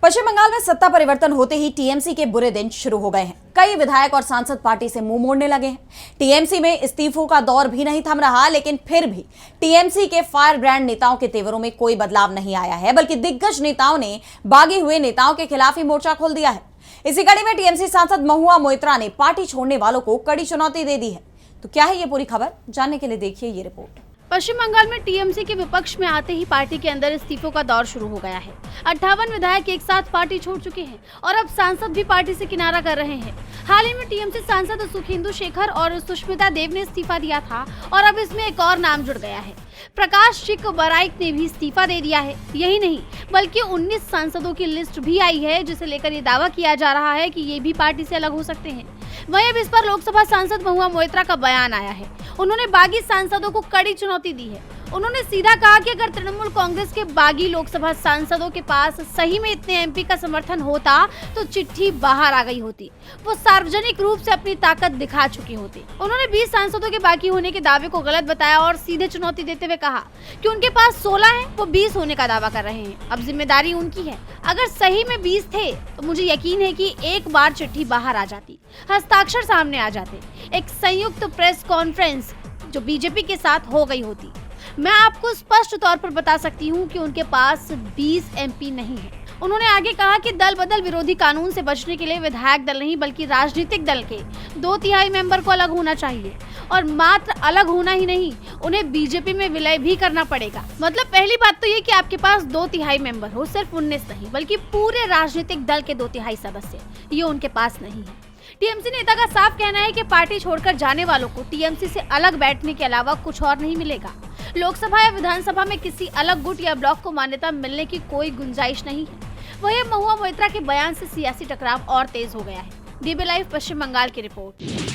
पश्चिम बंगाल में सत्ता परिवर्तन होते ही टीएमसी के बुरे दिन शुरू हो गए हैं। कई विधायक और सांसद पार्टी से मुंह मोड़ने लगे हैं। टीएमसी में इस्तीफों का दौर भी नहीं थम रहा, लेकिन फिर भी टीएमसी के फायर ब्रांड नेताओं के तेवरों में कोई बदलाव नहीं आया है, बल्कि दिग्गज नेताओं ने बागी हुए नेताओं के खिलाफ ही मोर्चा खोल दिया है। इसी कड़ी में टीएमसी सांसद महुआ मोइत्रा ने पार्टी छोड़ने वालों को कड़ी चुनौती दे दी है। तो क्या है ये पूरी खबर, जानने के लिए देखिए ये रिपोर्ट। पश्चिम बंगाल में टीएमसी के विपक्ष में आते ही पार्टी के अंदर इस्तीफों का दौर शुरू हो गया है। 58 विधायक एक साथ पार्टी छोड़ चुके हैं और अब सांसद भी पार्टी से किनारा कर रहे हैं। हाल ही में टीएमसी सांसद सुखेंदु शेखर और सुष्मिता देव ने इस्तीफा दिया था और अब इसमें एक और नाम जुड़ गया है। प्रकाश चिकबराइक ने भी इस्तीफा दे दिया है। यही नहीं, बल्कि 19 सांसदों की लिस्ट भी आई है, जिसे लेकर ये दावा किया जा रहा है कि ये भी पार्टी से अलग हो सकते हैं। वहीं अब इस पर लोकसभा सांसद महुआ मोइत्रा का बयान आया है। उन्होंने बागी सांसदों को कड़ी चुनौती दी है। उन्होंने सीधा कहा कि अगर तृणमूल कांग्रेस के बागी लोकसभा सांसदों के पास सही में इतने एमपी का समर्थन होता तो चिट्ठी बाहर आ गई होती। वो सार्वजनिक रूप से अपनी ताकत दिखा चुके होते। उन्होंने 20 सांसदों के बाकी होने के दावे को गलत बताया और सीधे चुनौती देते हुए कहा कि उनके पास 16 है, वो 20 होने का दावा कर रहे हैं। अब जिम्मेदारी उनकी है। अगर सही में 20 थे तो मुझे यकीन है कि एक बार चिट्ठी बाहर आ जाती, हस्ताक्षर सामने आ जाते, एक संयुक्त प्रेस कॉन्फ्रेंस जो बीजेपी के साथ हो गई होती। मैं आपको स्पष्ट तौर पर बता सकती हूं कि उनके पास 20 एमपी नहीं है। उन्होंने आगे कहा कि दल बदल विरोधी कानून से बचने के लिए विधायक दल नहीं, बल्कि राजनीतिक दल के 2/3 मेंबर को अलग होना चाहिए और मात्र अलग होना ही नहीं, उन्हें बीजेपी में विलय भी करना पड़ेगा। मतलब पहली बात तो ये कि आपके पास 2/3 मेंबर हो, सिर्फ 19 नहीं बल्कि पूरे राजनीतिक दल के 2/3 सदस्य, ये उनके पास नहीं है। टीएमसी नेता का साफ कहना है कि पार्टी छोड़कर जाने वालों को टीएमसी से अलग बैठने के अलावा कुछ और नहीं मिलेगा। लोकसभा या विधानसभा में किसी अलग गुट या ब्लॉक को मान्यता मिलने की कोई गुंजाइश नहीं है। वहीं महुआ मोइत्रा के बयान से सियासी टकराव और तेज हो गया है। डीबी लाइव पश्चिम बंगाल की रिपोर्ट।